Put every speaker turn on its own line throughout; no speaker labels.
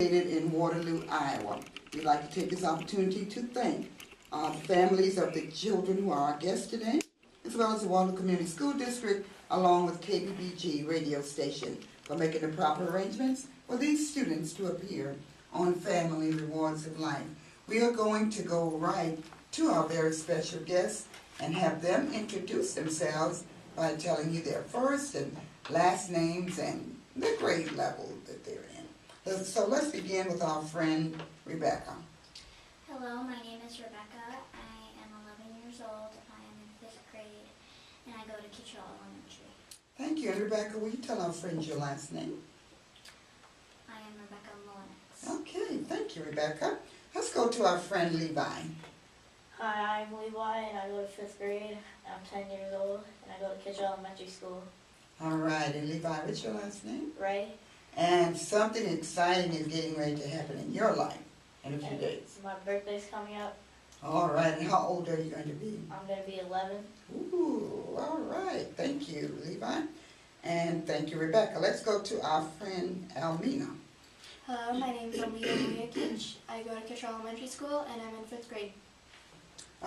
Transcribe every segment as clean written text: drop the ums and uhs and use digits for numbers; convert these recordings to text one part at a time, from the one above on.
located in Waterloo, Iowa. We'd like to take this opportunity to thank the families of the children who are our guests today, as well as the Waterloo Community School District, along with KBBG radio station, for making the proper arrangements for these students to appear on Family Rewards of Life. We are going to go right to our very special guests and have them introduce themselves by telling you their first and last names and the grade level that they're in. So let's begin with our friend Rebecca.
Hello, my name is Rebecca. I am 11 years old. I am in 5th grade, and I go to Kitchell Elementary.
Thank you. And Rebecca, will you tell our friends your last name?
I am Rebecca Mullenix.
Okay, thank you, Rebecca. Let's go to our friend Levi.
Hi, I'm Levi, and I go to 5th grade. I'm 10 years old, and I go to Kitchell Elementary School.
All right, and Levi, what's your last name?
Ray.
And something exciting is getting ready to happen in your life in a few
And
days.
my birthday's coming up.
All right, and how old are you going to be?
I'm going to be 11.
Ooh, all right. Thank you, Levi. And thank you, Rebecca. Let's go to our friend Almina.
Hello, my name is Almina Maria Kinch. I go to Kitchell Elementary School, and I'm in 5th grade.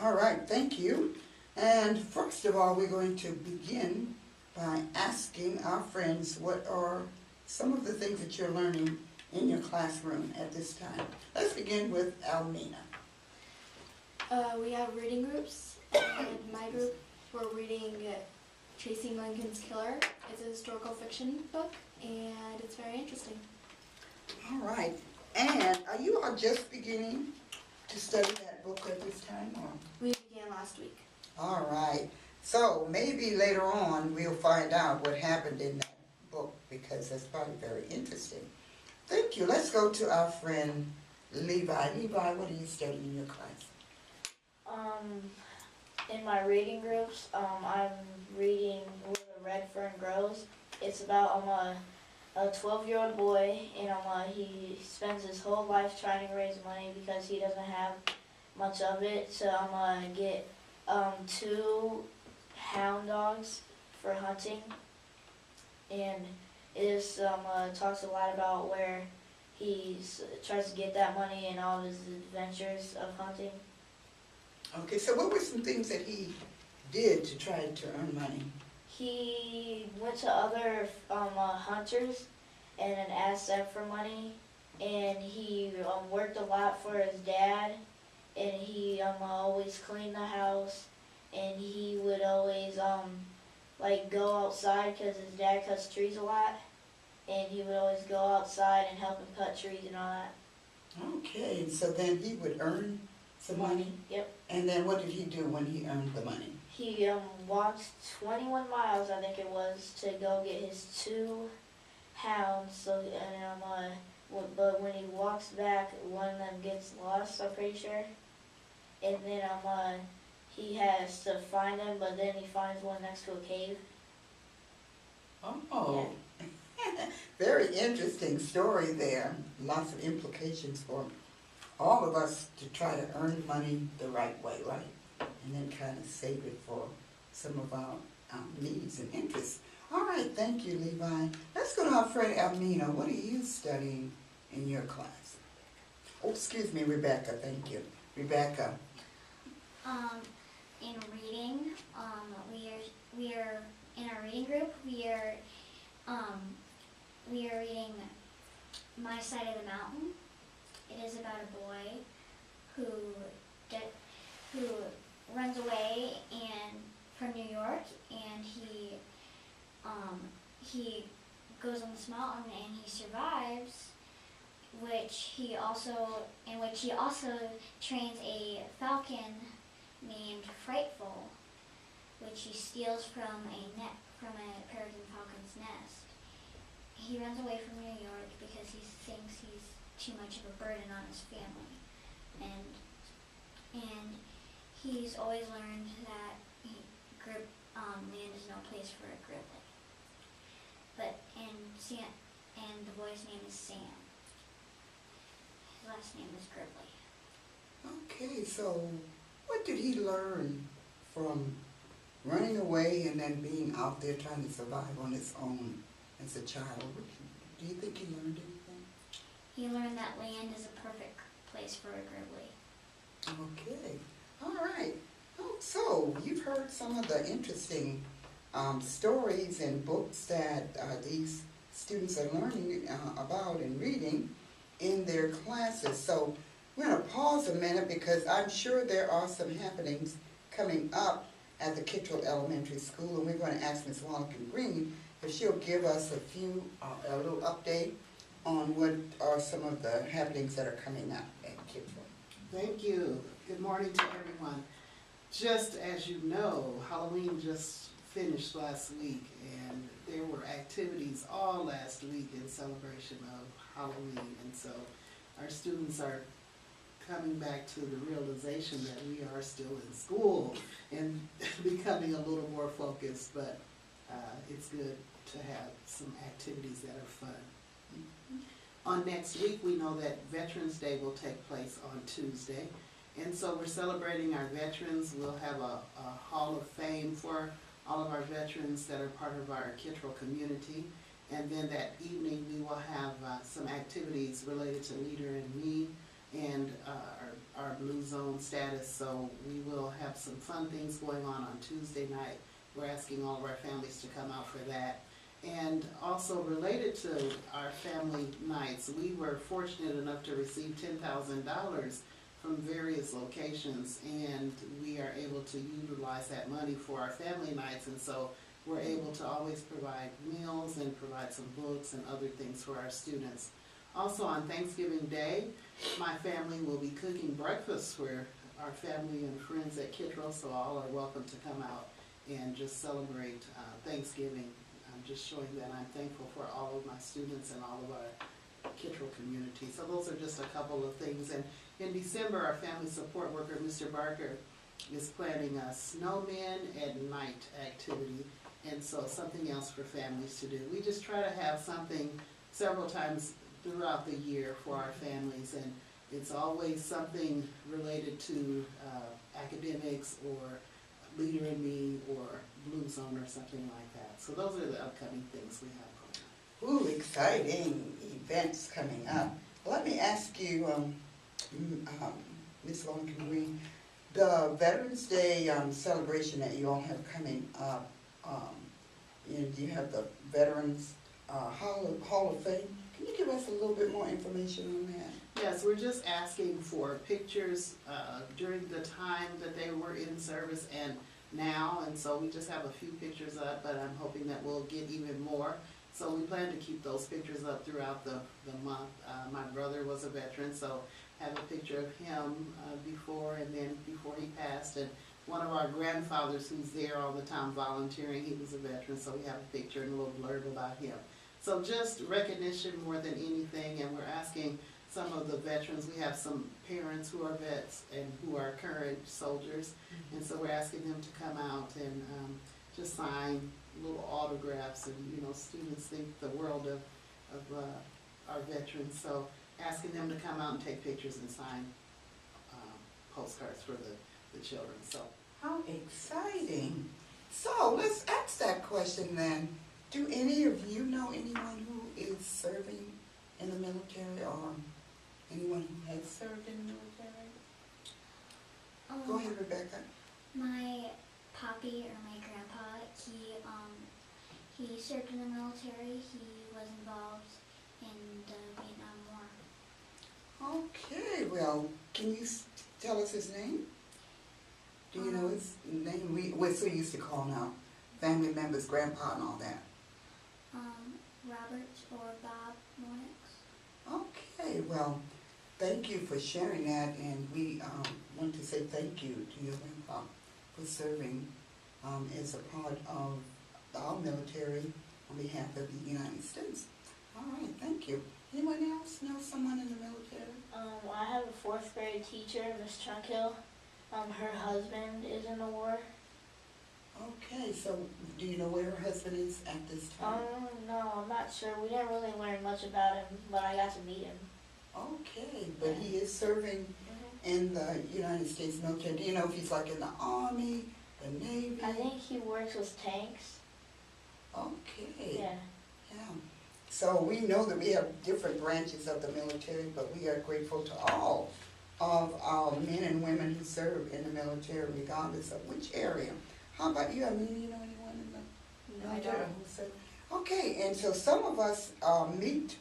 All right, thank you. And first of all, we're going to begin by asking our friends what are some of the things that you're learning in your classroom at this time. Let's begin with Almina.
We have reading groups, and my group, we're reading Chasing Lincoln's Killer. It's a historical fiction book, and it's very interesting.
All right. And are you all just beginning to study that book at this time? Or?
We began last week.
All right. So maybe later on we'll find out what happened in that book, because that's probably very interesting. Thank you. Let's go to our friend Levi. Levi, what are you studying in your class?
In my reading groups, I'm reading Where the Red Fern Grows. It's about a 12-year-old boy, and he spends his whole life trying to raise money because he doesn't have much of it. So I'm going to get 2 hound dogs for hunting, and it just talks a lot about where he tries to get that money and all of his adventures of hunting.
Okay, so what were some things that he did to try to earn money?
He went to other hunters and asked them for money, and he worked a lot for his dad, and he always cleaned the house, and he would always like go outside because his dad cuts trees a lot, and he would always go outside and help him cut trees and all that.
Okay, and so then he would earn some money?
Yep.
And then what did he do when he earned the money?
He walked 21 miles, I think it was, to go get his 2 hounds. So, and but when he walks back, one of them gets lost, I'm pretty sure. And then he has to find them, but then he finds one next to a cave.
Oh, very interesting story there. Lots of implications for all of us to try to earn money the right way, right? And then kind of save it for some of our needs and interests. All right, thank you, Levi. Let's go to our friend Almina. What are you studying in your class? Oh, excuse me, Rebecca. Thank you. Rebecca.
In reading, we are in our reading group. We are reading My Side of the Mountain. It is about a boy who runs away from New York, and he goes on this mountain and he survives, in which he also trains a falcon named Frightful, which he steals from a peregrine falcon's nest. He runs away from New York because he thinks he's too much of a burden on his family, and he's always learned that land is no place for a grizzly. And the boy's name is Sam. His last name is Grizzly.
Okay, so what did he learn from running away and then being out there trying to survive on his own as a child? Do you think he learned anything?
he learned that land is a perfect place for a Gribbly.
Okay, all right. Oh, so you've heard some of the interesting stories and books that these students are learning about and reading in their classes. So we're going to pause a minute because I'm sure there are some happenings coming up at the Kittrell Elementary School, and we're going to ask Ms. Wallington Green if she'll give us a little update on what are some of the happenings that are coming up at Kittrell.
Thank you. Good morning to everyone. Just as you know, Halloween just finished last week, and there were activities all last week in celebration of Halloween, and so our students are coming back to the realization that we are still in school and becoming a little more focused, but it's good to have some activities that are fun. On next week, we know that Veterans Day will take place on Tuesday, and so we're celebrating our veterans. We'll have a Hall of Fame for all of our veterans that are part of our Kittrell community, and then that evening we will have some activities related to Leader and Me and our Blue Zone status, so we will have some fun things going on Tuesday night. We're asking all of our families to come out for that. And also related to our family nights, we were fortunate enough to receive $10,000 from various locations, and we are able to utilize that money for our family nights, and so we're able to always provide meals and provide some books and other things for our students. Also on Thanksgiving Day, my family will be cooking breakfast for our family and friends at Kittrell, so all are welcome to come out and just celebrate Thanksgiving. I'm just showing that I'm thankful for all of my students and all of our Kittrell community. So those are just a couple of things. And in December, our family support worker, Mr. Barker, is planning a snowman at night activity, and so something else for families to do. We just try to have something several times throughout the year for our families, and it's always something related to academics or Leader in Me or Blue Zone or something like that. So those are the upcoming things we have going on.
Ooh, exciting events coming up. Let me ask you, Ms. Wallington Green, the Veterans Day celebration that you all have coming up, you have the Veterans Hall of Fame. Can you give us a little bit more information on that?
Yes, we're just asking for pictures during the time that they were in service and now, and so we just have a few pictures up, but I'm hoping that we'll get even more. So we plan to keep those pictures up throughout the month. My brother was a veteran, so I have a picture of him before and then before he passed, and one of our grandfathers who's there all the time volunteering, he was a veteran, so we have a picture and a little blurb about him. So just recognition more than anything, and we're asking some of the veterans, we have some parents who are vets and who are current soldiers, and so we're asking them to come out and just sign little autographs, and students think the world of our veterans, so asking them to come out and take pictures and sign postcards for the children. So
How exciting. So let's ask that question then. Do any of you know anyone who is serving in the military or anyone who has served in the military? Go ahead, Rebecca.
My poppy or my grandpa, he served in the military. He was involved in the Vietnam War.
Okay, well, can you tell us his name? Do you know his name? We're so used to calling out family members, grandpa and all that.
Robert or Bob Mornix.
Okay, well, thank you for sharing that, and we want to say thank you to your grandpa for serving as a part of our military on behalf of the United States. All right, thank you. Anyone else know someone in the military?
I have a 4th grade teacher, Miss Chunkhill. Her husband is in the war.
Okay, so do you know where her husband is at this time?
No, I'm not sure. We didn't really learn much about him, but I got to meet him.
Okay, but he is serving in the United States military. Do you know if he's like in the Army, the Navy?
I think he works with tanks.
Okay.
Yeah.
Yeah. So we know that we have different branches of the military, but we are grateful to all of our men and women who serve in the military, regardless of which area. How about you? I mean, you know anyone in the
No, I
military
don't.
who serve? Okay, and so some of us meet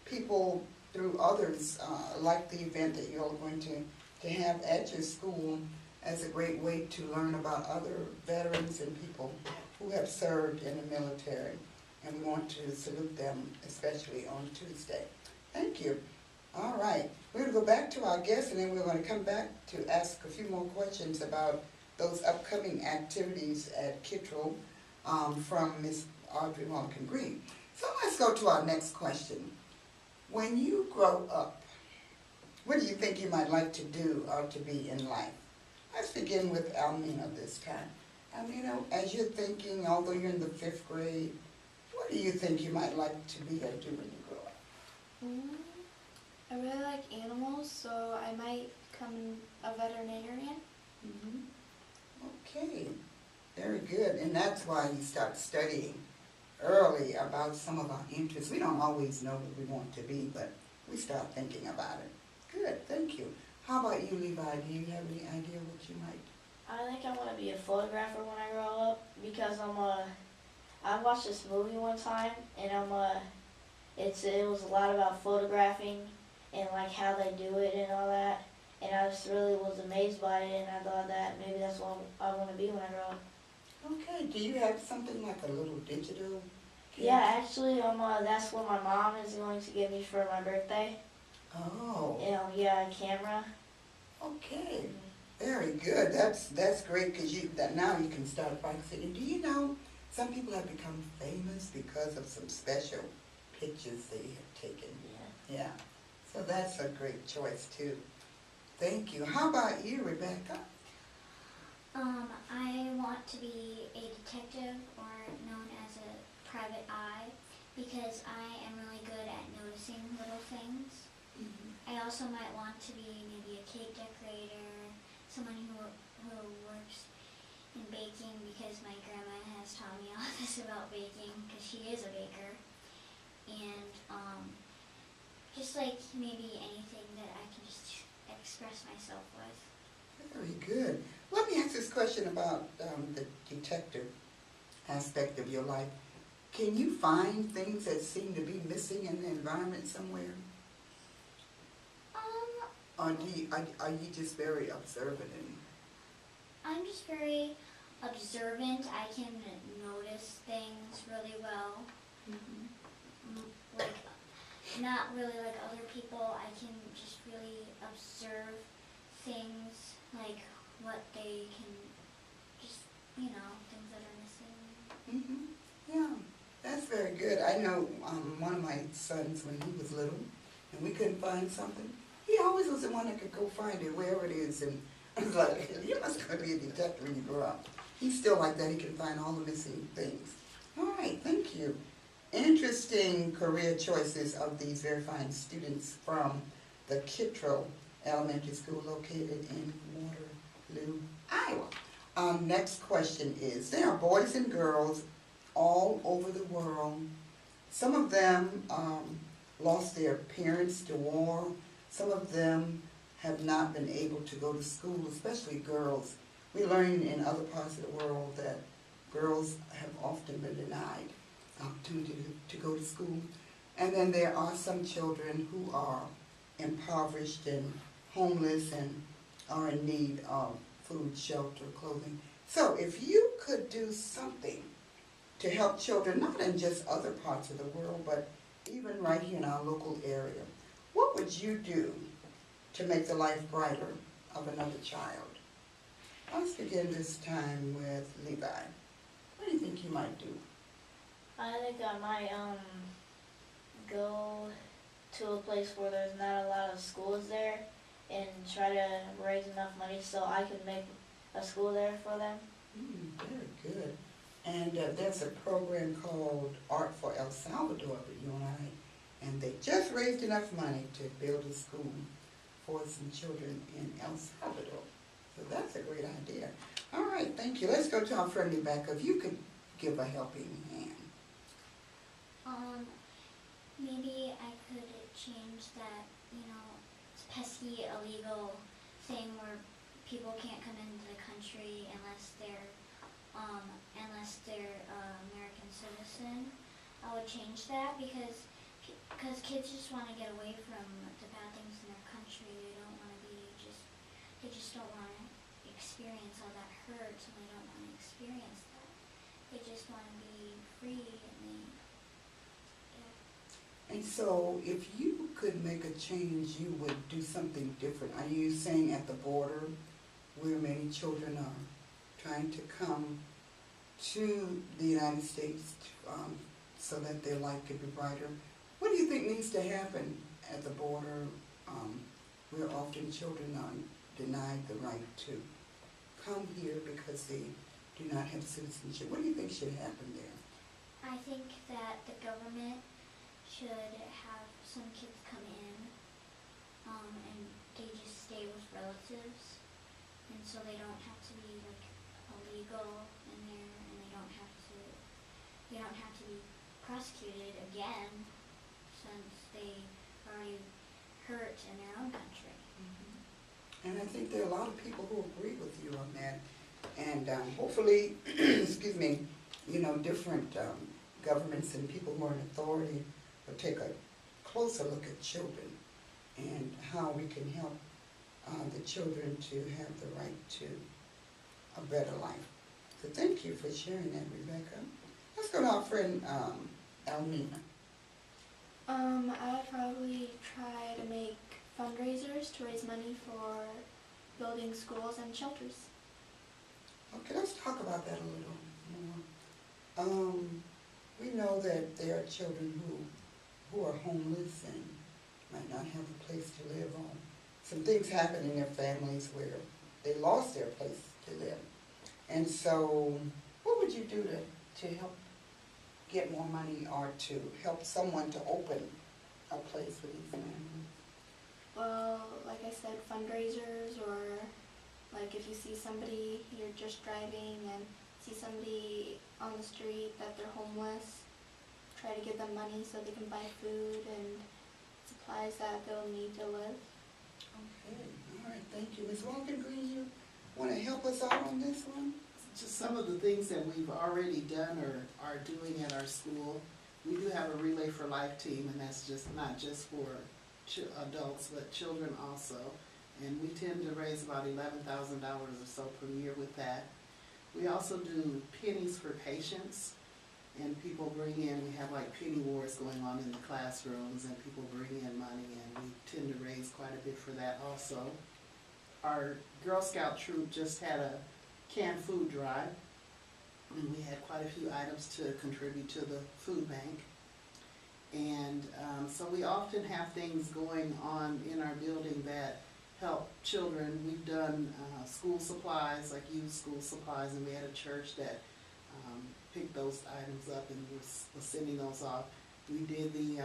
people through others, like the event that you're going to have at your school, as a great way to learn about other veterans and people who have served in the military. And we want to salute them, especially on Tuesday. Thank you. All right, we're going to go back to our guests, and then we're going to come back to ask a few more questions about those upcoming activities at Kittrell from Ms. Audrey Mulliken Green. So let's go to our next question. When you grow up, what do you think you might like to do or to be in life? Let's begin with Almina this time. Almina, as you're thinking, although you're in the 5th grade, what do you think you might like to be or do when you grow up?
I really like animals, so I might become a veterinarian.
Okay, very good. And that's why you start studying early about some of our interests. We don't always know what we want to be, but we start thinking about it. Good, thank you. How about you, Levi? Do you have any idea what you might?
I think I want to be a photographer when I grow up because I watched this movie one time and it was a lot about photographing and like how they do it and all that, and I just really was amazed by it, and I thought that maybe that's what I want to be when I grow up.
Okay, do you have something like a little digital?
Yeah, actually, that's what my mom is going to give me for my birthday.
Oh,
Yeah, a camera.
okay. Very good. That's great because now you can start practicing. Do you know some people have become famous because of some special pictures they have taken?
Yeah.
Yeah. So that's a great choice too. Thank you. How about you, Rebecca?
I want to be a detective, or known as a private eye, because I am really good at noticing little things. I also might want to be maybe a cake decorator, someone who works in baking, because my grandma has taught me all this about baking, because she is a baker. And just like maybe anything that I can just express myself with.
Very good. Let me ask this question about the detective aspect of your life. Can you find things that seem to be missing in the environment somewhere? Or are you just very observant?
I'm just very observant. I can notice things really well. Like, not really like other people. I can just really observe things, like what they can, just, things that are missing.
Yeah, that's very good. I know one of my sons, when he was little and we couldn't find something, he always was the one that could go find it, wherever it is. And I was like, you must go be a detective when you grow up. He's still like that. He can find all the missing things. All right, thank you. Interesting career choices of these very fine students from the Kittrell Elementary School located in Waterloo, Iowa. Next question is, there are boys and girls all over the world. Some of them lost their parents to war. Some of them have not been able to go to school, especially girls. We learn in other parts of the world that girls have often been denied opportunity to go to school. And then there are some children who are impoverished and homeless and are in need of food, shelter, clothing. So if you could do something to help children, not in just other parts of the world, but even right here in our local area, what would you do to make the life brighter of another child? Let's begin this time with Levi. What do you think you might do?
I think I might go to a place where there's not a lot of schools there and try to raise enough money so I can make a school there for them.
Very good. And there's a program called Art for El Salvador at UNI, and they just raised enough money to build a school for some children in El Salvador. So that's a great idea. All right, thank you. Let's go to our friendly backup. If you could give a helping hand.
maybe I could change that, pesky illegal thing where people can't come into the country unless they're American citizen. I would change that because kids just want to get away from the bad things in their country. They don't want to they just don't want to experience all that hurt, and they don't want to experience that. They just want to be free, and
And so if you could make a change, you would do something different. Are you saying at the border where many children are trying to come to the United States so that their life could be brighter? What do you think needs to happen at the border where often children are denied the right to come here because they do not have citizenship? What do you think should happen there?
I think that the government should have some kids come in, and they just stay with relatives, and so they don't have to be illegal in there, and they don't have to be prosecuted again since they already hurt in their own country.
And I think there are a lot of people who agree with you on that. And hopefully, excuse me, different governments and people who are in authority will take a closer look at children and how we can help the children to have the right to a better life. So thank you for sharing that, Rebecca. Let's go to our friend Elmina.
I would probably try to make fundraisers to raise money for building schools and shelters.
Okay, let's talk about that a little more. We know that there are children who are homeless and might not have a place to live on. Some things happen in their families where they lost their place to live. And so, what would you do to help get more money or to help someone to open a place for these families?
Well, like I said, fundraisers, or like if you see somebody, you're just driving and see somebody on the street that they're homeless, try to give them money so they can buy food and supplies that they'll need to live.
Okay, all right, thank you. Ms. Walken Green, you want to help us out on this one?
Just some of the things that we've already done or are doing at our school. We do have a Relay for Life team, and that's not just for adults, but children also. And we tend to raise about $11,000 or so per year with that. We also do pennies for patients, and people bring in, we have like penny wars going on in the classrooms, and people bring in money, and we tend to raise quite a bit for that also. Our Girl Scout troop just had a canned food drive, and we had quite a few items to contribute to the food bank. And so we often have things going on in our building that help children. We've done school supplies, like used school supplies, and we had a church that picked those items up and was sending those off. We did the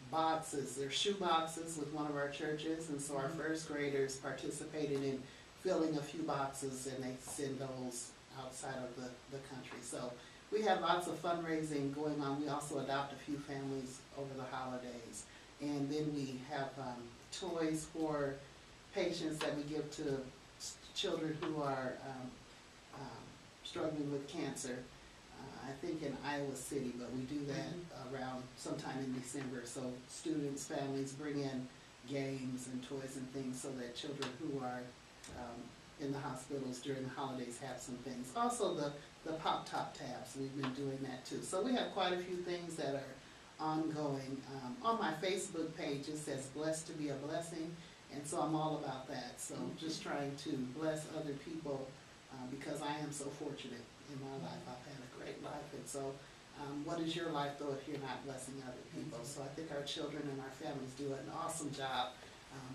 boxes, they're shoe boxes with one of our churches, and so our first graders participated in filling a few boxes, and they send those outside of the country. So we have lots of fundraising going on. We also adopt a few families over the holidays. And then we have toys for patients that we give to children who are struggling with cancer. I think in Iowa City, but we do that around sometime in December. So students, families bring in games and toys and things so that children who are in the hospitals during the holidays have some things. Also the pop-top tabs, we've been doing that too. So we have quite a few things that are ongoing. On my Facebook page it says Blessed to be a Blessing, and so I'm all about that. So just trying to bless other people because I am so fortunate in my life. I've had a great life, and so what is your life though if you're not blessing other people? So I think our children and our families do an awesome job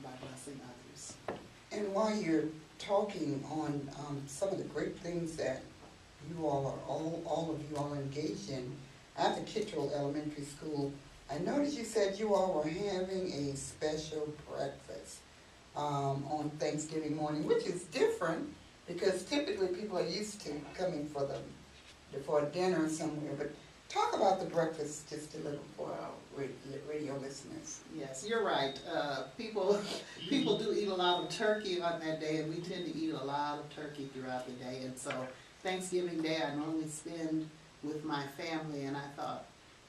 by blessing others.
And while you're talking on some of the great things that you all are, all of you all engaged in at the Kittrell Elementary School, I noticed you said you all were having a special breakfast on Thanksgiving morning, which is different because typically people are used to coming for dinner somewhere, but Talk about the breakfast just a little for our radio listeners.
Yes, you're right. People do eat a lot of turkey on that day, and we tend to eat a lot of turkey throughout the day. And so Thanksgiving Day, I normally spend with my family, and I thought,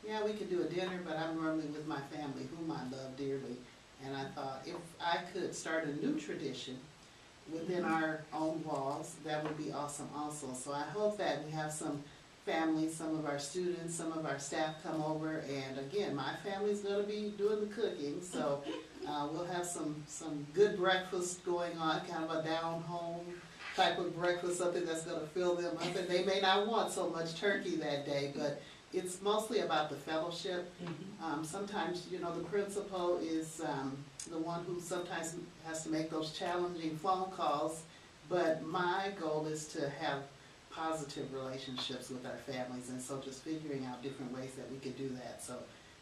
yeah, we could do a dinner, but I'm normally with my family, whom I love dearly. And I thought if I could start a new tradition within our own walls, that would be awesome also. So I hope that we have some families, some of our students, some of our staff come over, and again, my family's gonna be doing the cooking, so we'll have some good breakfast going on, kind of a down-home type of breakfast, something that's gonna fill them up, and they may not want so much turkey that day, but it's mostly about the fellowship. Sometimes, you know, the principal is the one who sometimes has to make those challenging phone calls, but my goal is to have positive relationships with our families, and so just figuring out different ways that we could do that. So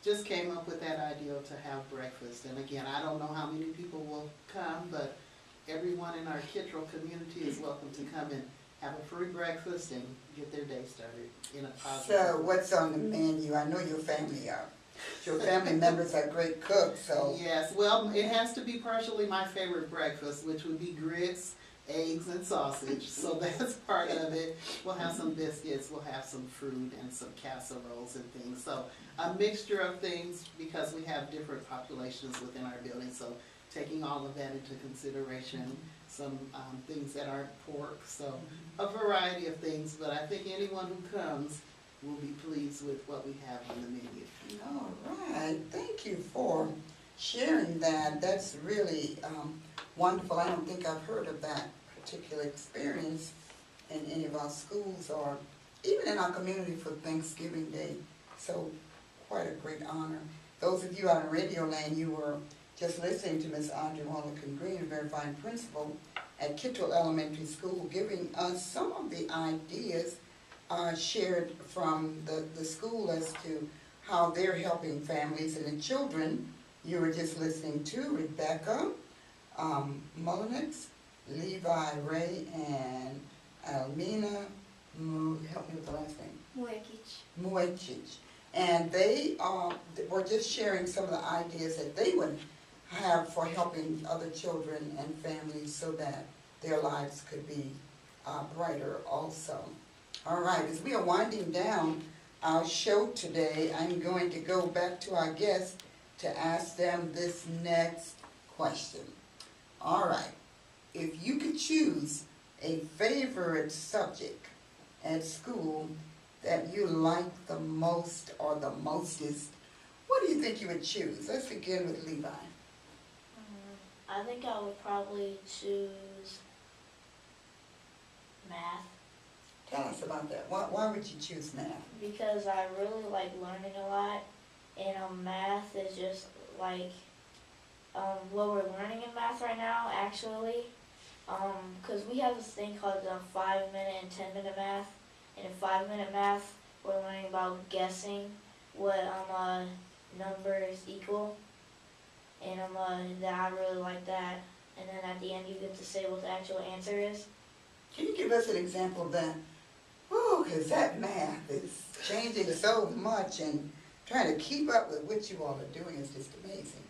just came up with that idea to have breakfast, and again, I don't know how many people will come, but everyone in our Kittrell community is welcome to come and have a free breakfast and get their day started in a positive
So what's on the menu? I know your family members are great cooks, so.
Yes, well, it has to be partially my favorite breakfast, which would be grits, eggs, and sausage, so that's part of it. We'll have some biscuits, we'll have some fruit and some casseroles and things, so a mixture of things because we have different populations within our building, so taking all of that into consideration, some things that aren't pork, so a variety of things, but I think anyone who comes will be pleased with what we have on the menu.
All right, thank you for sharing that. That's really wonderful. I don't think I've heard of that particular experience in any of our schools or even in our community for Thanksgiving Day. So quite a great honor. Those of you out in Radio Land, you were just listening to Ms. Audrey Wallace Green, a very fine principal at Kittrell Elementary School, giving us some of the ideas shared from the school as to how they're helping families and the children. You were just listening to Rebecca Mullenix, Levi Ray, and Almina, help me with the last name. Muekich. And they were just sharing some of the ideas that they would have for helping other children and families so that their lives could be brighter also. All right, as we are winding down our show today, I'm going to go back to our guests to ask them this next question. All right, if you could choose a favorite subject at school that you like the most or the mostest, what do you think you would choose? Let's begin with Levi.
I think I would probably choose math.
Tell us about that. Why would you choose math?
Because I really like learning a lot, and math is just like what we're learning in math right now, actually. Because we have this thing called 5-minute and 10-minute math, and in 5-minute math, we're learning about guessing what numbers equal, and that I really like that. And then at the end, you get to say what the actual answer is.
Can you give us an example of that? Oh, because that math is changing so much, and trying to keep up with what you all are doing is just amazing.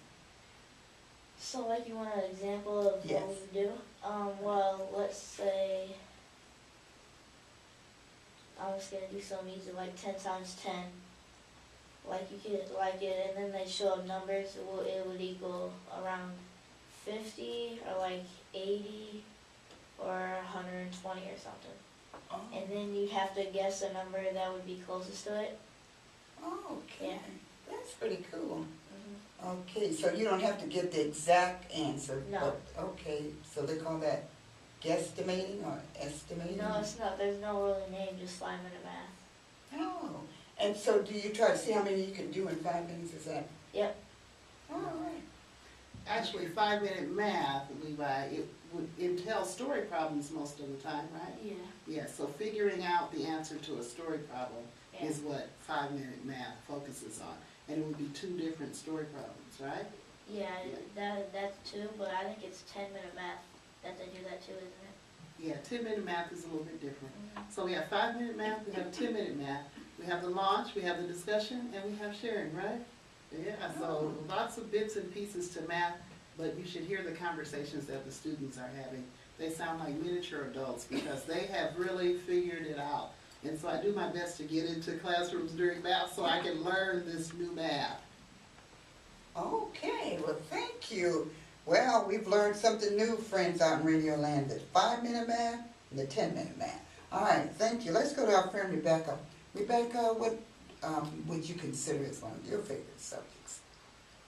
So, like, you want an example of
Yes.
what we do? Well, let's say I'm just gonna do something easy, like 10 times 10. Like you could like it, and then they show up numbers. It would equal around 50 or like 80 or 120 or something.
Oh,
And then you'd have to guess a number that would be closest to it.
okay.
Yeah.
That's pretty cool.
Mm-hmm.
Okay, so you don't have to get the exact answer.
No.
But, okay, so they call that guesstimating or estimating?
No, it's not. There's no really name, just 5-minute math.
Oh, and so do you try to see how many you can do in 5 minutes? Is that?
Yep.
All right.
Actually, 5-minute math, Levi, it would entail story problems most of the time, right?
Yeah.
Yeah, so figuring out the answer to a story problem
Yeah.
is what 5-minute math focuses on. And it would be 2 different story problems, right?
Yeah, that's too, but I think it's 10-minute math that they do that too, isn't it?
Yeah, 10-minute math is a little bit different. So we have 5-minute math, we have 10-minute math. We have the launch, we have the discussion, and we have sharing, right? Yeah, so lots of bits and pieces to math, but you should hear the conversations that the students are having. They sound like miniature adults because they have really figured it out. And so I do my best to get into classrooms during math so I can learn this new math.
Okay, well, thank you. Well, we've learned something new, friends, out in Radio Land, the 5-minute math and the 10-minute math. All right, thank you. Let's go to our friend Rebecca. Rebecca, what would you consider as one of your favorite subjects?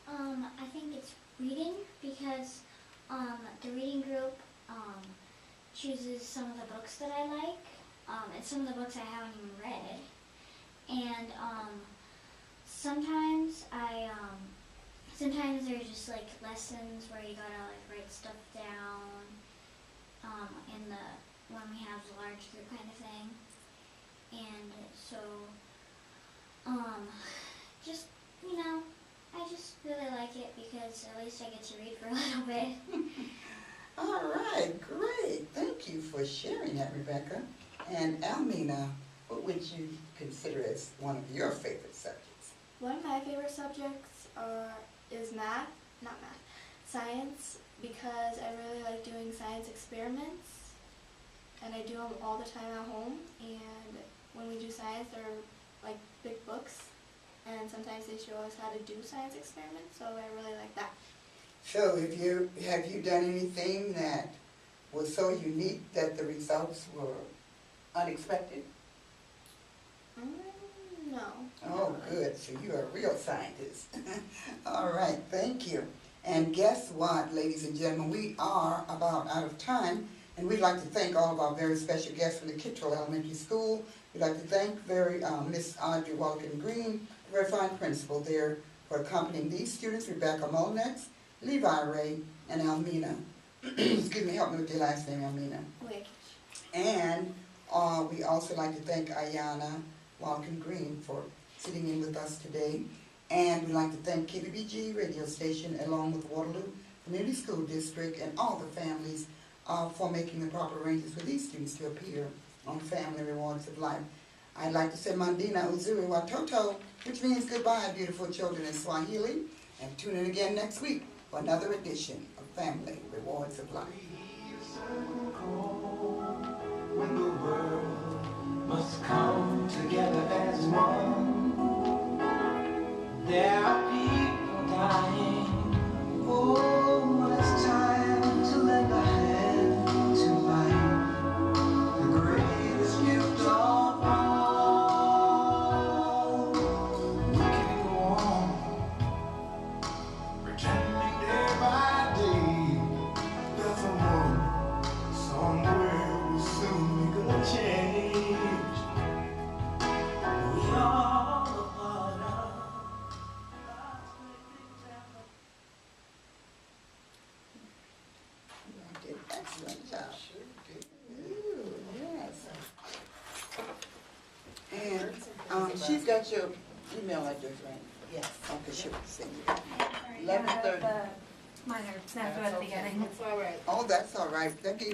I think it's reading because the reading group chooses some of the books that I like, and some of the books I haven't even read. And sometimes sometimes there's just like lessons where you gotta like write stuff down in the when we have the large group kind of thing. And so just I just really like it because at least I get to read for a little bit.
All right, great. Thank you for sharing that, Rebecca. And Almina, what would you consider as one of your favorite subjects?
One of my favorite subjects is science, because I really like doing science experiments, and I do them all the time at home. And when we do science, they're like big books, and sometimes they show us how to do science experiments, so I really like that.
So have you done anything that was so unique that the results were unexpected?
No.
Oh, good. So you're a real scientist. All right, thank you. And guess what, ladies and gentlemen, we are about out of time, and we'd like to thank all of our very special guests from the Kittrell Elementary School. We'd like to thank Miss Audrey Walton Green, very fine principal there, for accompanying these students, Rebecca Molnex, Levi Ray, and Almina. Excuse me, help me with your last name, Almina.
Wait.
And we also like to thank Ayana Walton Green for sitting in with us today. And we'd like to thank KBBG radio station along with Waterloo Community School District and all the families for making the proper arrangements for these students to appear on Family Rewards of Life. I'd like to say Mandina Uzuri Watoto, which means goodbye, beautiful children in Swahili. And tune in again next week for another edition of Family Rewards of Life.
When the world must come together as one, there are people dying. Oh, it's time to lend a hand to life, the greatest gift of all. We can go on pretending day by day there's a world somewhere we'll soon be gonna change. We are a part of God's great big family.
You did an excellent job. Ooh, yes. And she's got your email address, right?
Yes.
Okay, she'll send you.
Yeah,
11:30.
Minor snafu at the beginning.
That's all right.
Oh, that's all right. Thank you.